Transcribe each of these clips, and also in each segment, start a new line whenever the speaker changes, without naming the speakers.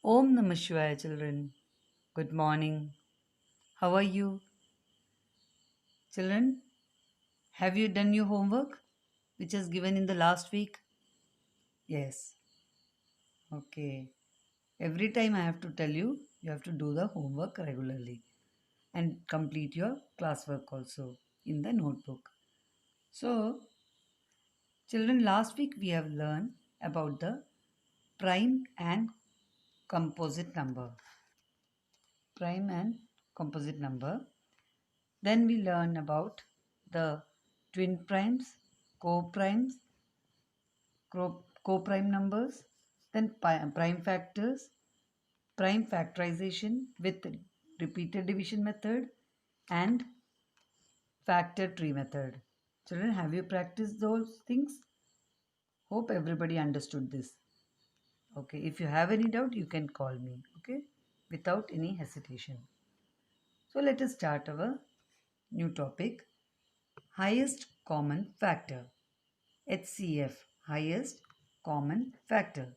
Om Namah Shivaya, children. Good morning. How are you? Children, have you done your homework which is given in the last week? Yes. Okay. Every time I have to tell you, you have to do the homework regularly and complete your classwork also in the notebook. So, children, last week we have learned about the prime and composite number. Prime and composite number. Then we learn about the twin primes, co-primes, co-prime numbers, then prime factors, prime factorization with repeated division method, and factor tree method. Children, have you practiced those things? Hope everybody understood this. Okay, if you have any doubt, you can call me, okay, without any hesitation. So let us start our new topic, highest common factor. HCF, highest common factor.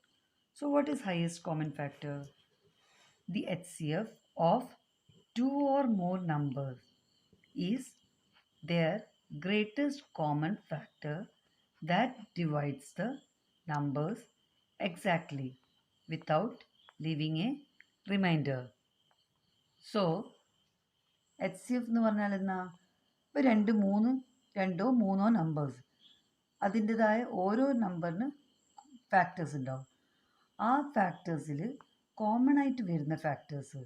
So what is highest common factor? The HCF of two or more numbers is their greatest common factor that divides the numbers exactly without leaving a remainder. So H C F എന്ന് പറഞ്ഞാൽ എന്നാ ഇപ്പോൾ രണ്ടോ മൂന്നോ numbers അതിൻ്റെതായ ഓരോ നമ്പറിന് factors ഉണ്ടാവും. ആ ഫാക്ടേഴ്സിൽ കോമൺ ആയിട്ട് വരുന്ന ഫാക്ടേഴ്സ്,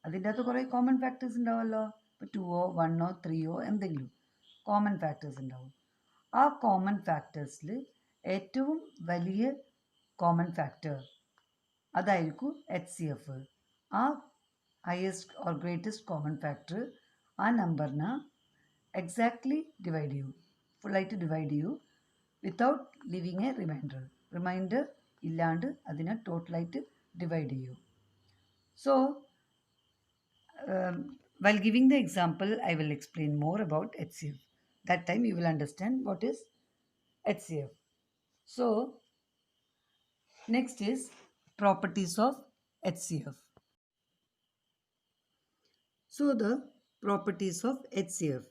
അതിൻ്റെ അകത്ത് കുറേ കോമൺ ഫാക്ടേഴ്സ് ഉണ്ടാവുമല്ലോ. ഇപ്പോൾ 2ഓ 1ഓ 3ഓ എന്തെങ്കിലും കോമൺ ഫാക്ടേഴ്സ് ഉണ്ടാവും. ആ കോമൺ ഫാക്ടേഴ്സിൽ ഏറ്റവും വലിയ കോമൺ ഫാക്ടർ അതായിരിക്കും എച്ച് സി എഫ്. ആ highest or greatest common factor ആ നമ്പറിനെ എക്സാക്ട്ലി ഡിവൈഡ് ചെയ്യൂ, ഫുള്ളായിട്ട് ഡിവൈഡ് ചെയ്യൂ വിത്തൗട്ട് ലിവിങ് എ റിമൈൻഡർ ഇല്ലാണ്ട് അതിനെ ടോട്ടലായിട്ട് ഡിവൈഡ് ചെയ്യൂ. So while giving the example, I will explain more about HCF. That time you will understand what is HCF. So next is properties of HCF. So the properties of HCF.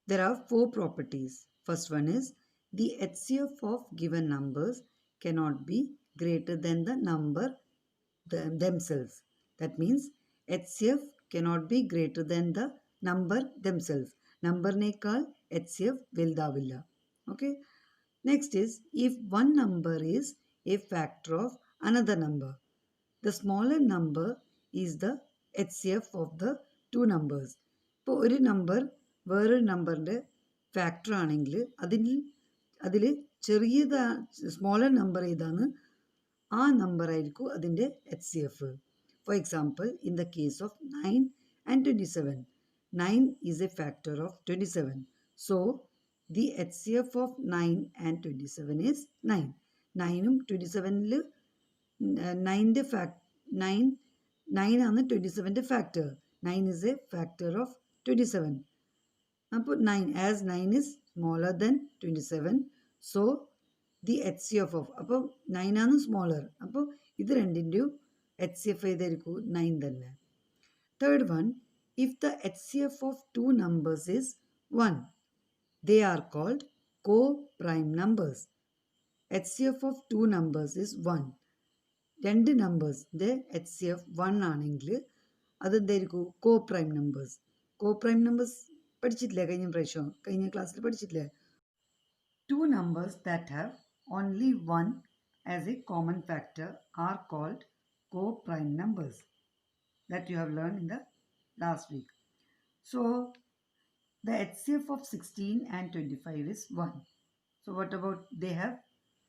There are four properties. First one is the HCF of given numbers cannot be greater than the number themselves. That means HCF cannot be greater than the number themselves. Number-നേക്കാൾ HCF വലുതാവില്ല. Okay. Next is if one number is a factor of another number, the smaller number is the HCF of the two numbers. ഇപ്പോൾ ഒരു number വേറൊരു നമ്പറിൻ്റെ factor ആണെങ്കിൽ അതിൽ ചെറിയതാ smaller number ഏതാണ് ആ number ആയിരിക്കും അതിൻ്റെ H C F. For example, in the case of 9 and 27, 9 is a factor of 27. So the HCF of 9 and 27 is 9. 9ഉം 27ൽ 9 ആണ് 27ൻ്റെ factor. 9 is a factor of 27. അപ്പോൾ 9 is smaller than 27. So the HCF of, അപ്പോൾ 9 ആണ് smaller. അപ്പോൾ ഇത് രണ്ടിൻ്റെയും HCF ഏതായിരിക്കും 9 തന്നെ. Third one, if the HCF of two numbers is 1, they are called co-prime numbers. HCF of two numbers is 1. രണ്ട് നമ്പേഴ്സിൻ്റെ HCF 1 ആണെങ്കിൽ അതെന്തായിരിക്കും co-prime numbers. Co-prime numbers പഠിച്ചിട്ടില്ലേ കഴിഞ്ഞ ക്ലാസ്സിൽ പഠിച്ചിട്ടില്ലേ? Two numbers that have only 1 as a common factor are called co-prime numbers. That you have learned in the last week. So the HCF of 16 and 25 is 1. So what about they have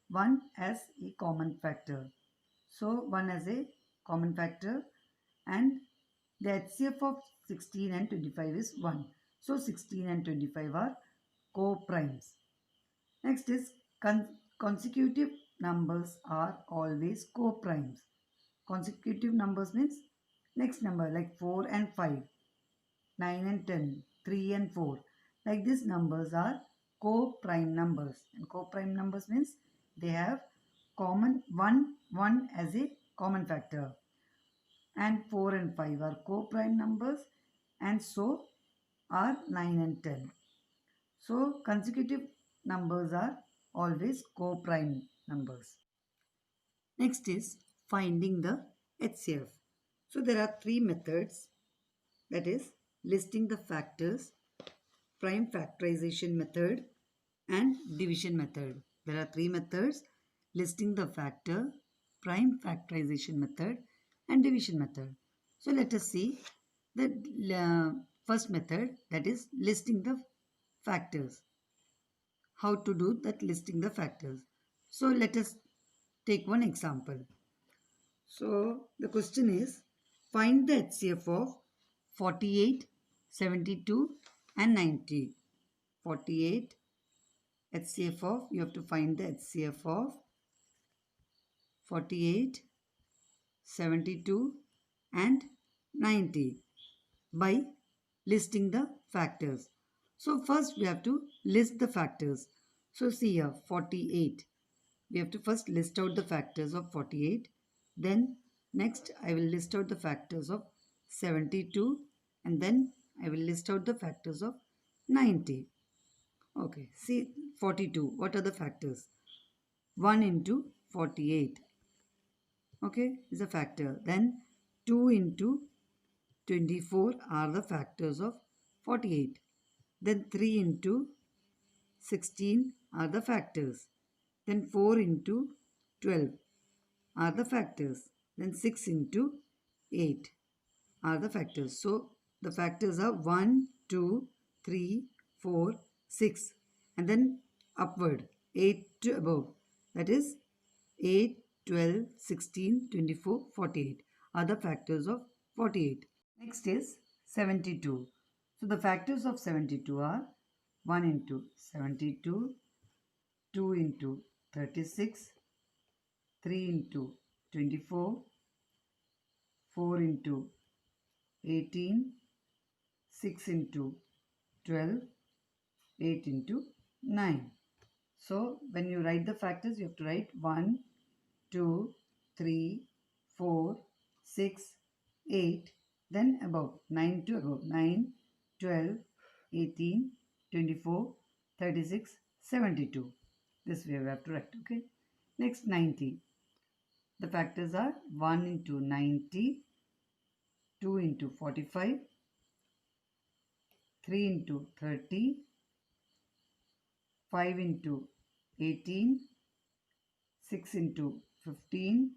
1 as a common factor. So 1 as a common factor and the HCF of 16 and 25 is 1. So 16 and 25 are co-primes. Next is consecutive numbers are always co-primes. Consecutive numbers means next number like 4 and 5, 9 and 10, 3 and 4. Like these numbers are co-prime numbers. And co-prime numbers means they have common 1 as a common factor, and 4 and 5 are co-prime numbers, and so are 9 and 10. So consecutive numbers are always co-prime numbers. Next is finding the HCF. So there are three methods, that is listing the factors, prime factorization method, and division method. There are three methods: listing the factor, prime factorization method, and division method. So let us see the first method, that is listing the factors. How to do that, listing the factors? So let us take one example. So the question is, find the HCF of 48, 72 and 90. 48 HCF of, you have to find the HCF of 48, 72 and 90 by listing the factors. So first we have to list the factors. So see here, 48. We have to first list out the factors of 48. Then next I will list out the factors of 72, and then I will list out the factors of 90. Okay, see 42. What are the factors? 1 into 48. Okay, is a factor. Then 2 into 24 are the factors of 48. Then 3 into 16 are the factors. Then 4 into 12 are the factors. Then 6 into 8 are the factors. So the factors are 1, 2, 3, 4, 6, and then upward 8 to above. That is 8, 12, 16, 24, 48 are the factors of 48. Next is 72. So the factors of 72 are 1 into 72, 2 into 36, 3 into 24, 4 into 18, 6 into 12, 8 into 9. So when you write the factors, you have to write 1, 2, 3, 4, 6, 8, then above, 9 to above, 9, 12, 18, 24, 36, 72. This way we have to write, okay. Next, 90. The factors are 1 into 90, 2 into 45, 3 into 30, 5 into 18, 6 into 15,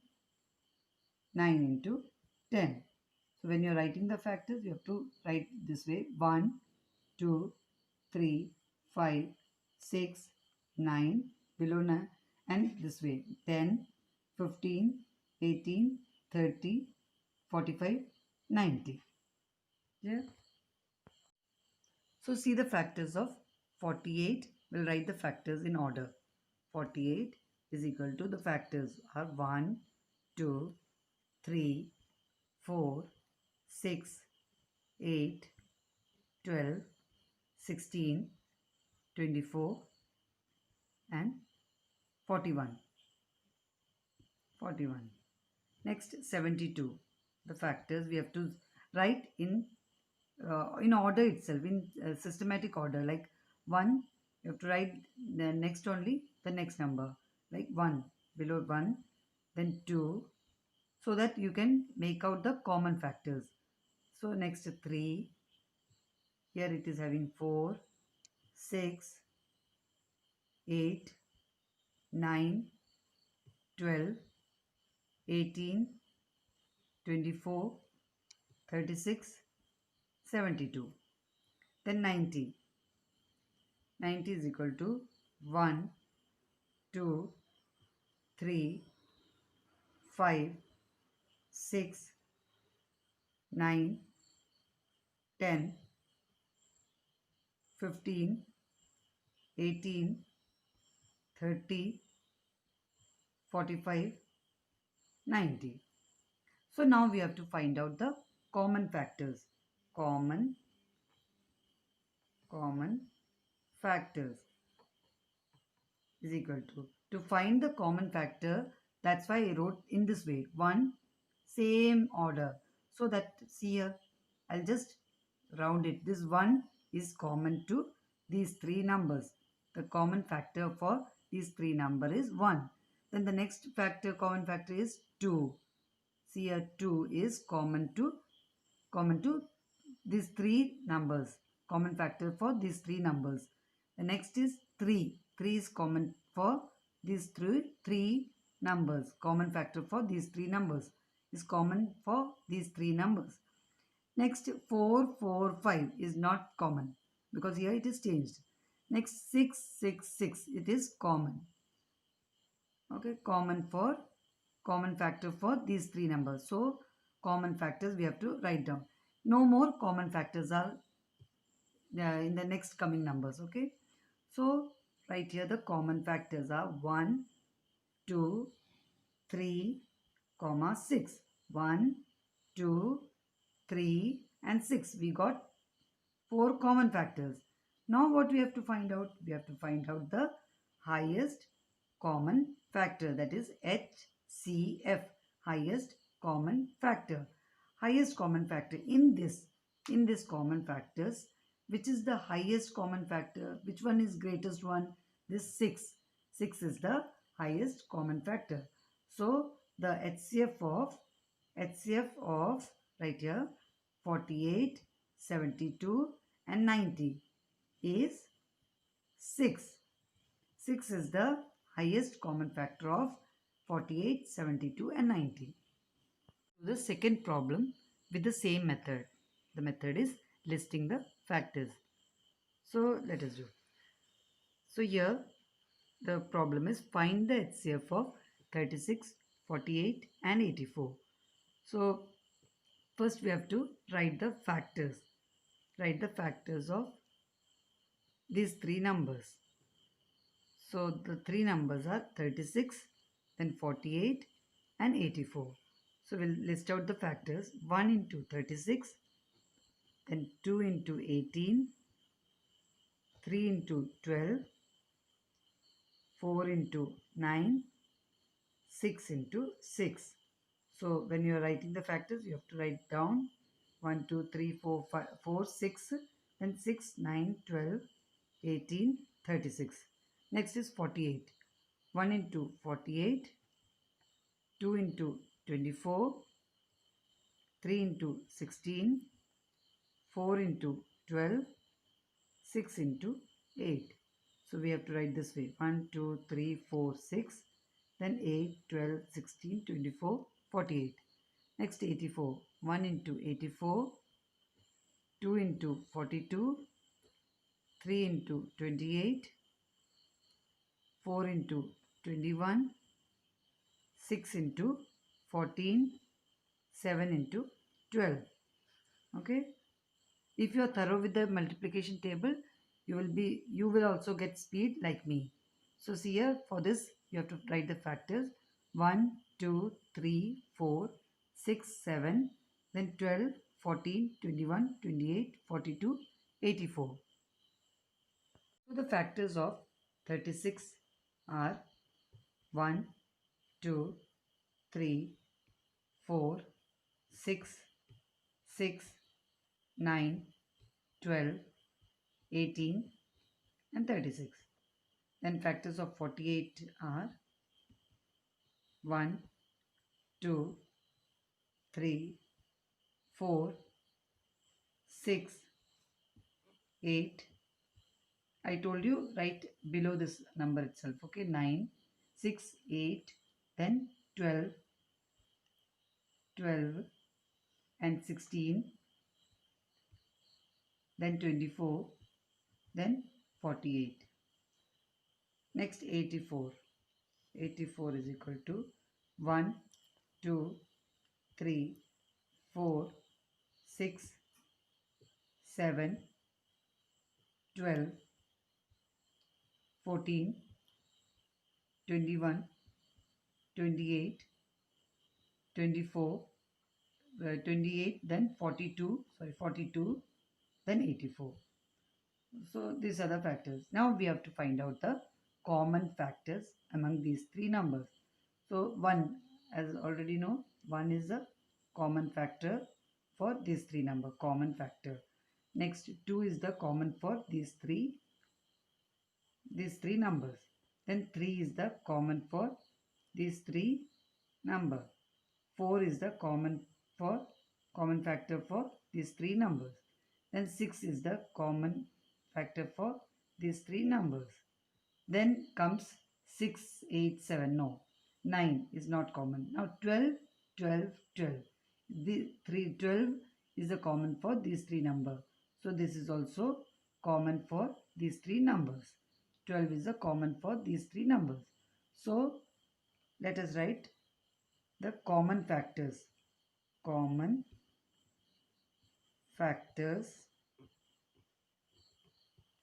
9 into 10. So when you're writing the factors, you have to write this way: 1, 2, 3, 5, 6, 9, below 9, and this way 10, 15, 18, 30, 45, 90. Yeah. So see the factors of 48. We'll write the factors in order. 48 is equal to, the factors are 1, 2, 3, 4, 6, 8, 12, 16, 24 and 41. 41. Next, 72. The factors we have to write in order itself, in systematic order. Like 1, you have to write the next only the next number, like 1 below 1, then 2, so that you can make out the common factors. So next 3, here it is having 4, 6, 8, 9, 12, 18, 24, 36, 72. Then 90. 90 is equal to 1, 2, 3, 5, 6, 9, 10, 15, 18, 30, 45, 90. So now we have to find out the common factors. Common factors is equal to find the common factor, That's why I wrote in this way. 1, same order. So that, see here, I'll just round it. This 1 is common to these three numbers. The common factor for these three numbers is 1. Then the next common factor is 2. See here, 2 is common to these three numbers. Common factor for these three numbers. The next is 3. 3 is common for these three numbers. Common factor for these three numbers is common for these three numbers. Next, 4, 4, 5 is not common because here it is changed. Next, 6, 6, 6, it is common. Okay, common factor for these three numbers. So, common factors we have to write down. No more common factors are in the next coming numbers. Okay, so right here the common factors are 1, 2, 3, 6. 1, 2, 3 and 6. We got 4 common factors. Now what we have to find out? We have to find out the highest common factor, that is HCF, highest common factor. Highest common factor in this common factors, which is the highest common factor? Which one is greatest one? This 6. 6 is the highest common factor. So the HCF of right here 48, 72 and 90 is 6. 6 is the highest common factor of 48, 72 and 90. The second problem with the same method. The method is listing the factors. So let us do. So here the problem is find the HCF of 36, 48 and 84. So first we have to write the factors. Write the factors of these three numbers. So the three numbers are 36, then 48 and 84. So we'll list out the factors. 1 into 36, then 2 into 18, 3 into 12, 4 into 9, 6 into 6. So when you are writing the factors, you have to write down 1, 2, 3, 4, 5, 4, 6, then 6, 9, 12, 18, 36. Next is 48. 1 into 48, 2 into 24, 3 into 16, 4 into 12, 6 into 8. So we have to write this way. 1, 2, 3, 4, 6, then 8, 12, 16, 24, 48. Next 84. 1 into 84, 2 into 42, 3 into 28, 4 into 21, 6 into 14, 7 into 12. Okay. If you are thorough with the multiplication table, you will also get speed like me. So see here, for this you have to write the factors 1, 2, 3, 4, 6, 7, then 12, 14, 21, 28, 42, 84. So the factors of 36 are 1, 2, 3, 4, 6, 6, 9, 12, 18 and 36. Then factors of 48 are 1, 2, 3, 4, 6, 8. I told you right below this number itself. Okay, 9, 6, 8, then 12, 12 and 16, then 24, then 48. Next 84. 84 is equal to 1, 2, 3, 4, 6, 7, 12, 14, 21, 28, 24, 28, then 42, then 84. So these are the factors. Now we have to find out the common factors among these three numbers. So 1, as already know, 1 is a common factor for these three number, common factor. Next 2 is the common for these three numbers. Then 3 is the common for these three number. 4 is the common factor for these three numbers. Then 6 is the common factor for these three numbers. Then comes 6, 8, 7. No, 9 is not common. Now 12, 12, 12. The 12 is the common for these three numbers. So this is also common for these three numbers. 12 is the common for these three numbers. So let us write the common factors. Common factors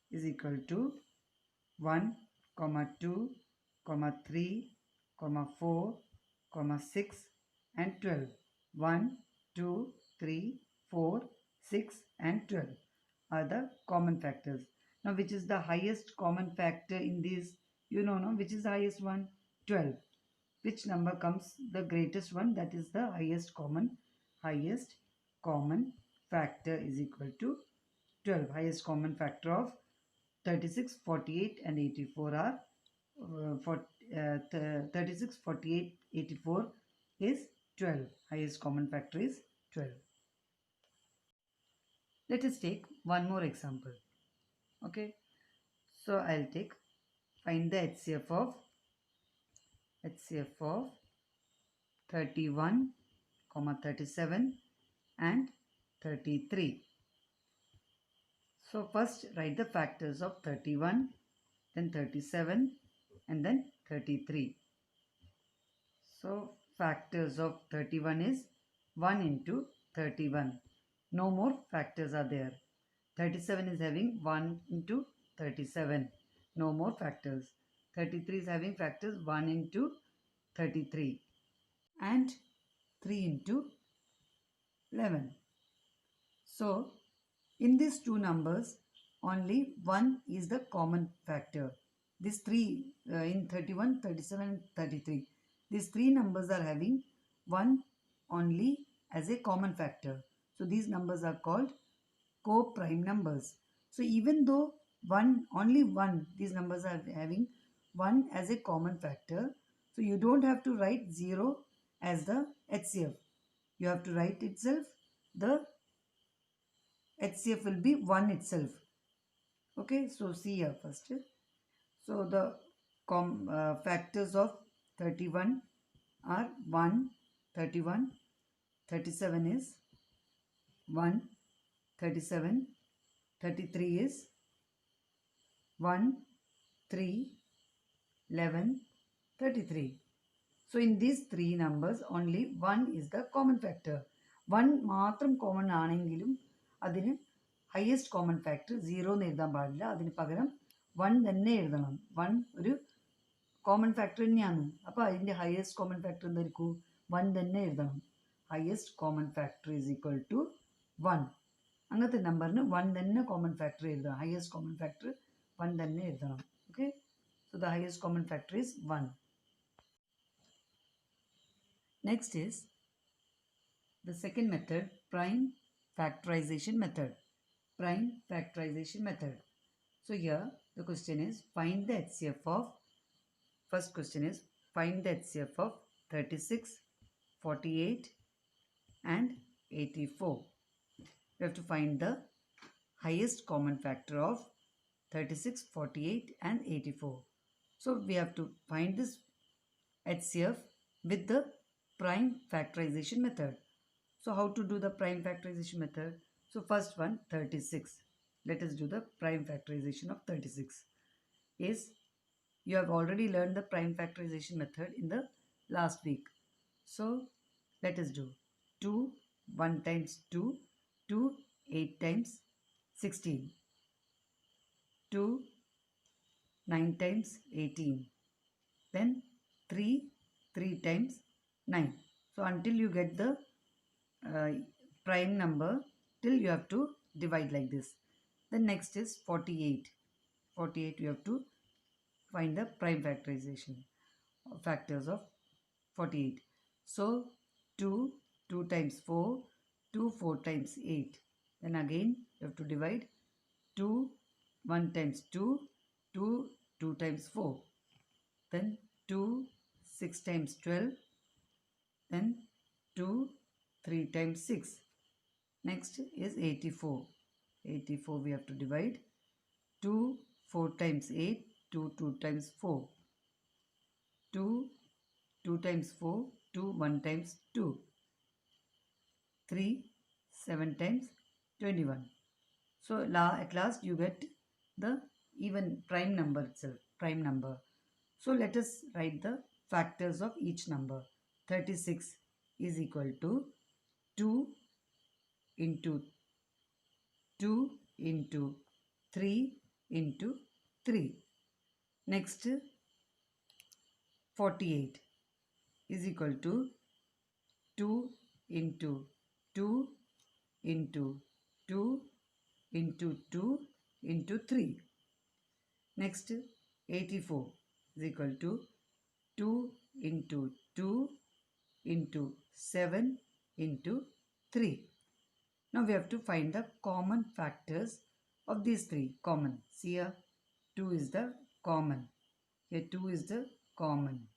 is equal to 1, 2, 3, 4, 6 and 12. 1, 2, 3, 4, 6 and 12 are the common factors. Now which is the highest common factor in these? You know, no? Which is the highest one? 12. Which number comes the greatest one? That is the highest common factor is equal to 12. Highest common factor of 36, 48 and 84 are 36, 48, 84 is 12. Highest common factor is 12. Let us take one more example. Okay. So I'll take, find the HCF of 31, 37 and 33. So first write the factors of 31, then 37 and then 33. So factors of 31 is 1 into 31. No more factors are there. 37 is having 1 into 37. No more factors. 33 is having factors 1 into 33 and 3 into 11. So in these two numbers, only 1 is the common factor. These three in 31, 37 and 33. These three numbers are having 1 only as a common factor. So these numbers are called co-prime numbers. So even though only one, these numbers are having 1 as a common factor. So you don't have to write 0 as the HCF. You have to write itself the HCF will be 1 itself. Okay, so see here first. So the factors of 31 are 1, 31, 37 is 1, 37, 33 is 1, 3, 11, 33. So in these three numbers, only 1 is the common factor. 1 മാത്രം common ആണെങ്കിലും അതിന് highest common factor 0 എന്ന് എഴുതാൻ പാടില്ല. അതിന് പകരം 1 തന്നെ എഴുതണം. 1 ഒരു common factor തന്നെയാണ്. അപ്പോൾ അതിൻ്റെ highest common factor എന്തായിരിക്കും? 1 തന്നെ എഴുതണം. Highest common factor is equal to 1. അങ്ങനത്തെ നമ്പറിന് 1 തന്നെ common factor എഴുതണം. Highest common factor 1 തന്നെ എഴുതണം. Okay? So the highest common factor is 1. Next is the second method, prime factorization method. Prime factorization method. So here the question is find the HCF of, first question is find the HCF of 36, 48 and 84. You have to find the highest common factor of 36, 48 and 84. So we have to find this HCF with the prime factorization method. So how to do the prime factorization method? So first one, 36. Let us do the prime factorization of 36. Is you have already learned the prime factorization method in the last week. So let us do 2, 1 times 2, 2, 8 times 16. 2, 9 times 18. Then 3, 3 times 9. So until you get the prime number, till you have to divide like this. Then next is 48. 48 you have to find the prime factorization factors of 48. So 2, 2 times 4, 2, 4 times 8. Then again you have to divide 2, 1 times 2, 2, 2 times 4. Then 2, 6 times 12. Then 2, 3 times 6. Next is 84. 84 we have to divide 2, 4 times 8, 2, 2 times 4. 2, 2 times 4, 2, 1 times 2. 3, 7 times 21. So at last you get the even prime number itself, prime number. So let us write the factors of each number. 36 is equal to 2 into 2 into 3 into 3. Next 48 is equal to 2 into 2 into 2 into 2 into 3. Next 84 is equal to 2 into 2 into 7 into 3. Now we have to find the common factors of these three. Common. See here 2 is the common. Here 2 is the common.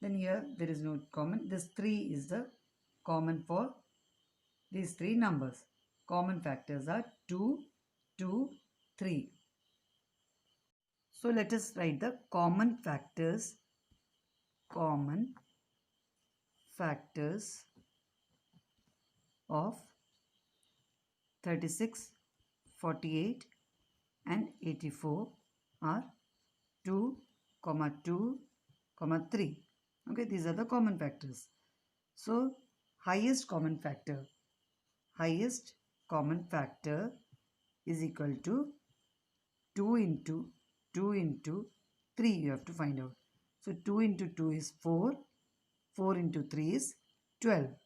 Then here there is no common. This 3 is the common for these three numbers. Common factors are 2, 2, 3. So let us write the common factors of 36, 48 and 84 are 2, 2, 3. Okay, these are the common factors. So highest common factor is equal to 2 into 2 into 3 you have to find out. So 2 into 2 is 4, 4 into 3 is 12.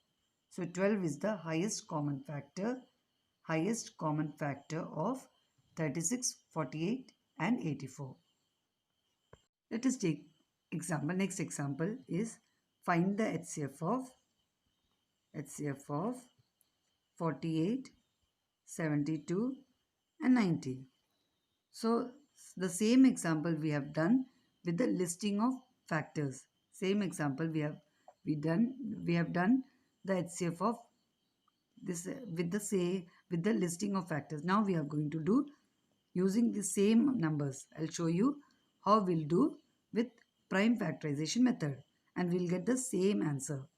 So 12 is the highest common factor of 36, 48 and 84. Let us take example. Next example is find the HCF of 48, 72 and 90. So the same example we have done with the listing of factors. Same example we have done the HCF of this with the listing of factors. Now we are going to do using the same numbers. I'll show you how we'll do with prime factorization method and we'll get the same answer.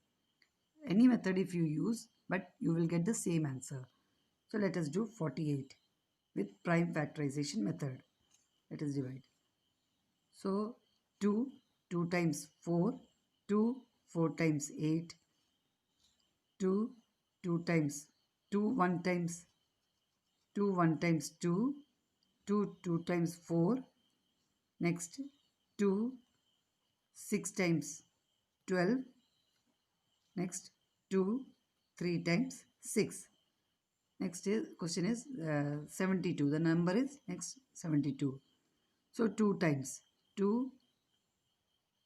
Any method if you use, but you will get the same answer. So let us do 48 with prime factorization method. Let us divide. So 2 times 4, 2, 4 times 8, 2, 2 times 2, 1 times 2, 1 times 2, 2, 2 times 4. Next 2, 6 times 12. Next 2, 3 times 6. Next question is 72. The number is next 72. So 2 times 2,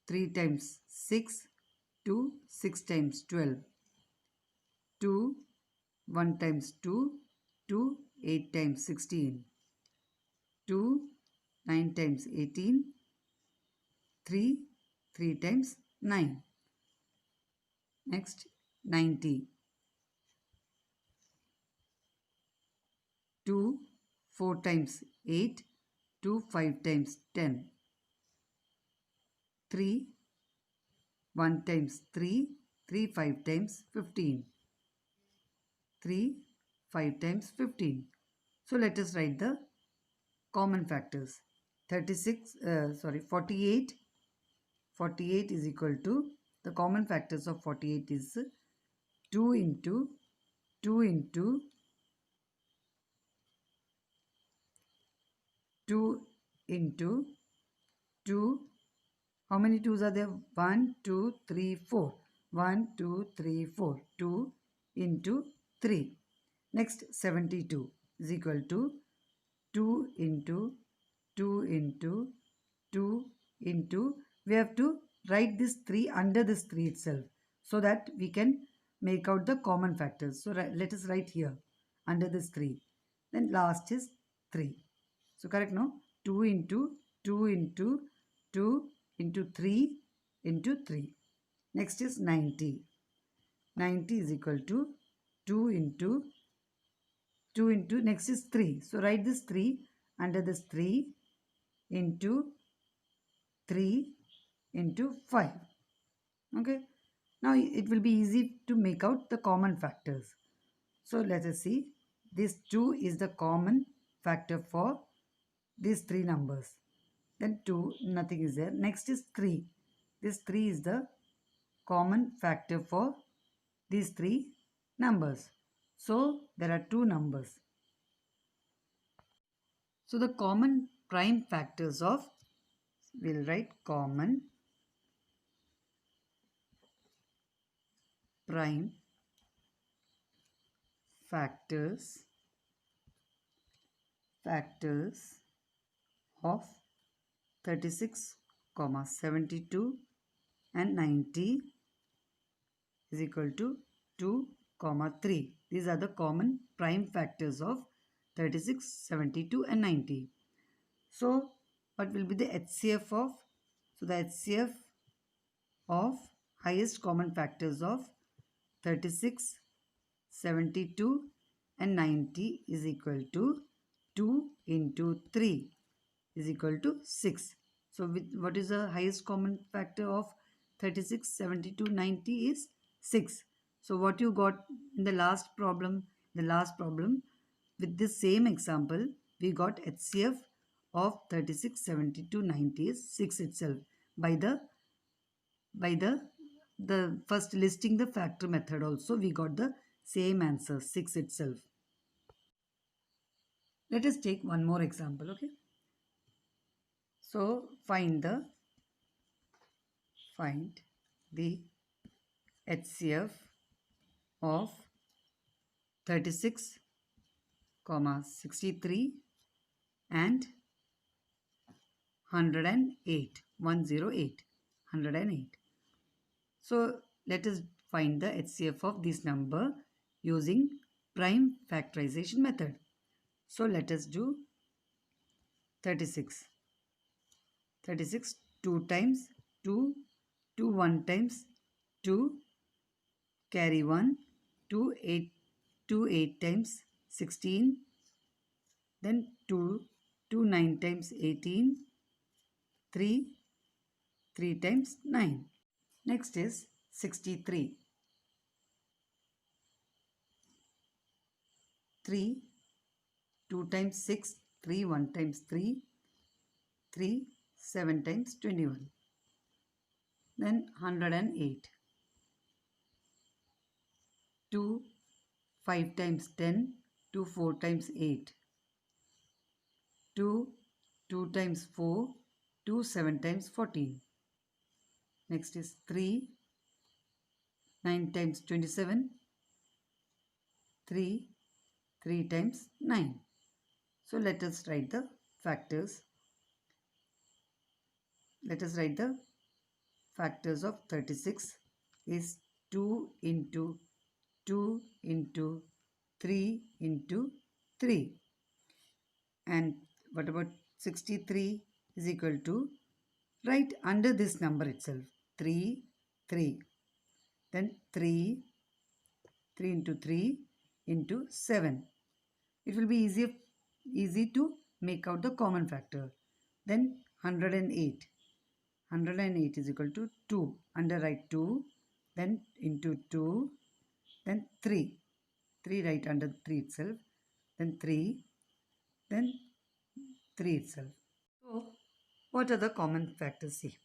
3 times 6, 2, 6 times 12, 2, 1 times 2, 2, 8 times 16, 2, 9 times 18, 3, 3 times 9. Next 90. 2, 4 times 8, 2, 5 times 10, 3, 1 times 3, 3, 5 times 15, 3, 5 times 15. So let us write the common factors. 48 is equal to, the common factors of 48 is 2 into 2 into 2 into 2. How many 2's are there? 1, 2, 3, 4. 1, 2, 3, 4. 2 into 3. Next 72 is equal to 2 into 2 into 2 into, we have to write this 3 under this 3 itself so that we can make out the common factors. So let us write here under this 3. Then last is 3. So correct, no? 2 into 2 into 2 into 3 into 3. Next is 90. 90 is equal to 2 into 2 into next is 3. So write this 3 under this 3 into 3 into 5. Okay. Now it will be easy to make out the common factors. So let us see. This 2 is the common factor for these 3 numbers. Then 2, nothing is there. Next is 3. This 3 is the common factor for these 3 numbers. So there are 2 numbers. So the common prime factors of, we'll write common prime factors of 36, 72 and 90 is equal to 2, 3. These are the common prime factors of 36, 72 and 90. So what will be the HCF of? So the HCF of highest common factors of 36, 72 and 90 is equal to 2 into 3 is equal to 6. So what is the highest common factor of 36, 72, 90 is 6. So what you got in the last problem, with this same example, we got HCF of 36, 72, 90 is 6 itself by the first listing the factor method also we got the same answer 6 itself. Let us take one more example. Okay, so find the HCF of 36, 63 and 108. 108. So let us find the HCF of this number using prime factorization method. So let us do 36. 36 2 times 2, 2 1 times 2, carry 1, 2 8 times 16, then 2 9 times 18, 3 times 9. Next is 63. 3, 2 times 6, 3 1 times 3, 7 times 21. Then 108. 2 5 times 10, 2 4 times 8. 2 times 4, 2 7 times 14. Next is 3 9 times 27, 3 times 9. So let us write the factors. Let us write the factors of 36 is 2 into 2 into 3 into 3. And what about 63 is equal to, right under this number itself, 3, 3. Then 3 into 3 into 7. It will be easy to make out the common factor. Then 108. 108 is equal to 2. Underwrite 2. Then into 2. Then 3. 3 right under 3 itself. Then 3. Then 3 itself. So what are the common factors? See,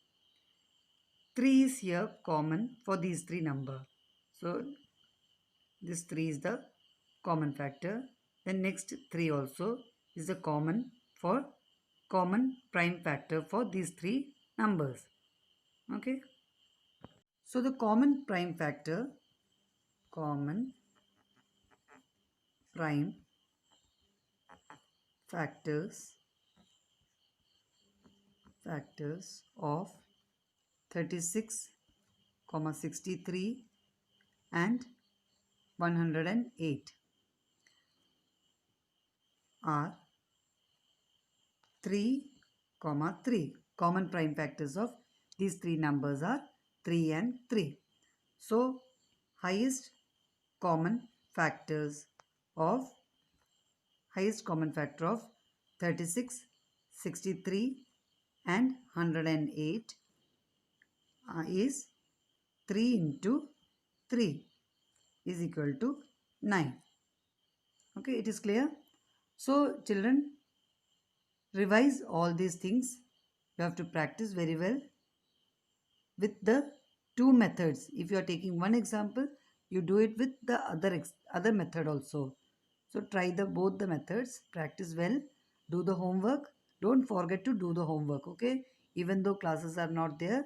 3 is here common for these 3 numbers. So this 3 is the common factor. Then next 3 also is the common prime factor for these 3 numbers. Okay. So the common prime factors of 36, 63 and 108 are 3, 3. Common prime factors of these three numbers are 3 and 3. So, highest common factors of highest common factor of 36, 63 and 108 is 3 into 3 is equal to 9. Okay, it is clear. So children, revise all these things. You have to practice very well with the two methods. If you are taking one example, you do it with the other method also. So try the both the methods, practice well, do the homework. Don't forget to do the homework, okay? Even though classes are not there,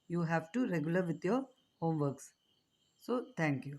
you have to regular with your homeworks. So thank you.